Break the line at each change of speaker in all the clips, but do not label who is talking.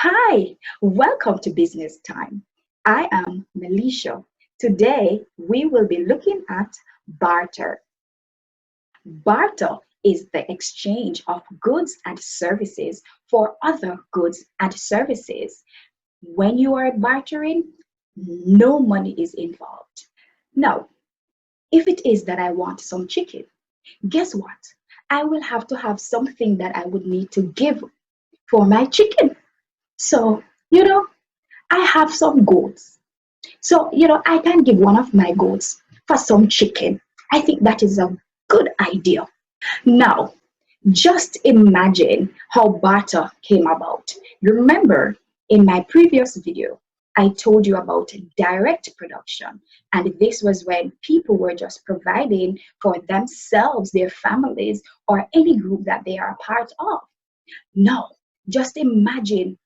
Hi, welcome to Business Time. I am Melisha. Today, we will be looking at barter. Barter is the exchange of goods and services for other goods and services. When you are bartering, no money is involved. Now, if it is that I want some chicken, guess what? I will have to have something that I would need to give for my chicken. So, I have some goats. So, I can give one of my goats for some chicken. I think that is a good idea. Now, just imagine how barter came about. You remember in my previous video, I told you about direct production, and this was when people were just providing for themselves, their families, or any group that they are a part of. Now, just imagine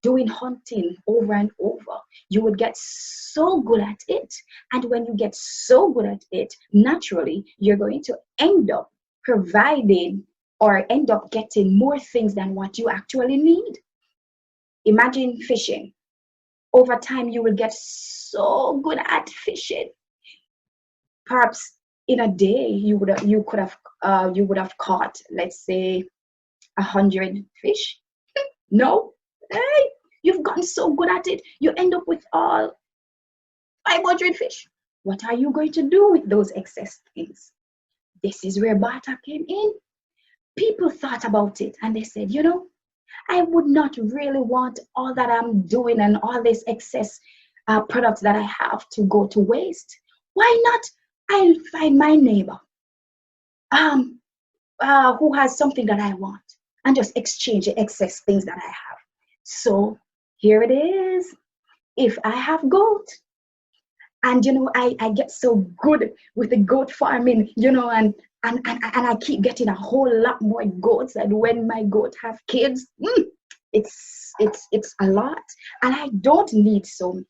doing hunting over and over. You would get so good at it. And when you get so good at it, naturally, you're going to end up providing or end up getting more things than what you actually need. Imagine fishing. Over time, you will get so good at fishing. Perhaps in a day, you would have caught, let's say, 100 fish. No, hey, you've gotten so good at it, you end up with all 500 fish. What are you going to do with those excess things? This is where barter came in. People thought about it and they said, I would not really want all that I'm doing and all this excess products that I have to go to waste. Why not? I'll find my neighbor um, who has something that I want and just exchange the excess things that I have. So here it is. If I have goat, and I get so good with the goat farming, and I keep getting a whole lot more goats, and when my goat have kids, it's a lot, and I don't need so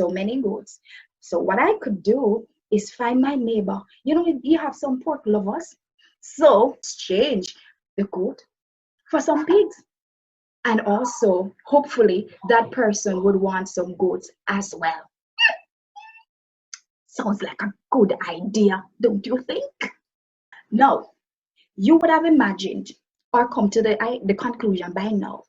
many goats. So what I could do is find my neighbor. You have some pork lovers, so exchange the goat for some pigs. And also, hopefully, that person would want some goats as well. Sounds like a good idea, don't you think? Now, you would have imagined or come to the conclusion by now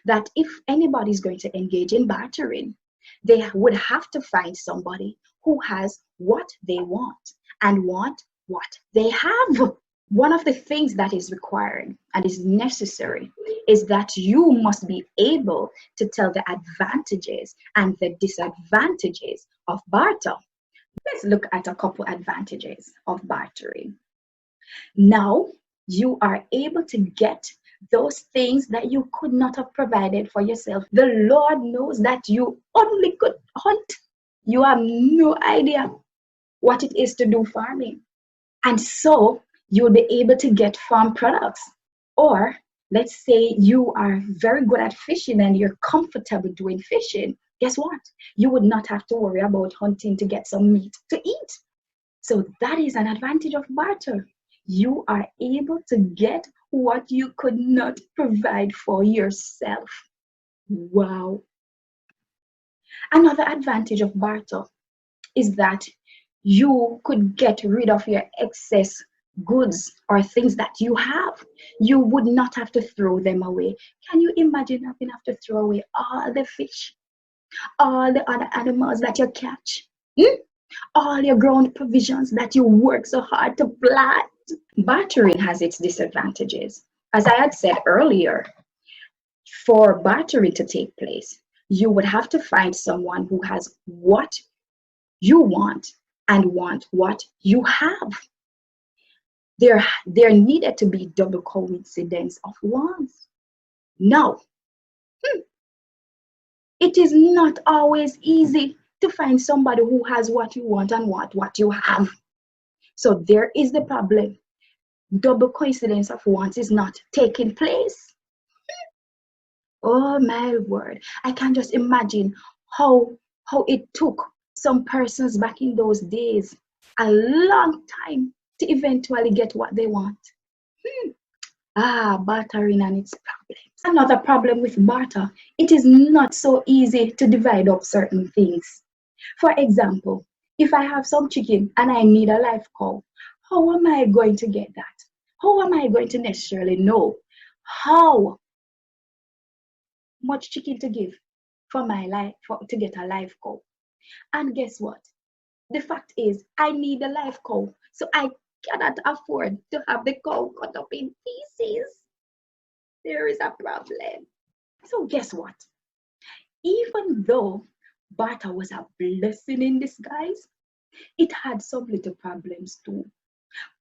that if anybody is going to engage in bartering, they would have to find somebody who has what they want and want what they have. One of the things that is required and is necessary is that you must be able to tell the advantages and the disadvantages of barter. Let's look at a couple advantages of bartering. Now, you are able to get those things that you could not have provided for yourself. The Lord knows that you only could hunt. You have no idea what it is to do farming. And so you'll be able to get farm products. Or let's say you are very good at fishing and you're comfortable doing fishing. Guess what? You would not have to worry about hunting to get some meat to eat. So that is an advantage of barter. You are able to get what you could not provide for yourself. Wow. Another advantage of barter is that you could get rid of your excess goods or things that you have. You would not have to throw them away. Can you imagine having to throw away all the fish, all the other animals that you catch, all your ground provisions that you work so hard to plant? Bartering has its disadvantages. As I had said earlier, for bartering to take place, you would have to find someone who has what you want and want what you have. There needed to be double coincidence of wants. Now, it is not always easy to find somebody who has what you want and what you have. So there is the problem. Double coincidence of wants is not taking place. Oh my word. I can just imagine how it took some persons back in those days a long time to eventually get what they want. Bartering and its problems. Another problem with barter, it is not so easy to divide up certain things. For example, if I have some chicken and I need a live cow, how am I going to get that? How am I going to necessarily know how much chicken to give for my life to get a live cow? And guess what? The fact is, I need a live cow, so I cannot afford to have the cow cut up in pieces. There is a problem. So guess what? Even though barter was a blessing in disguise, it had some little problems too.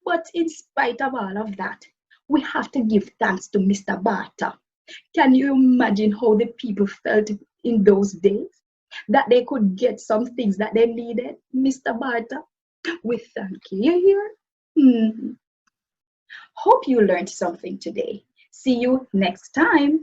But in spite of all of that, we have to give thanks to Mr. Barter. Can you imagine how the people felt in those days? That they could get some things that they needed, Mr. Barter? We thank you here. Hope you learned something today. See you next time.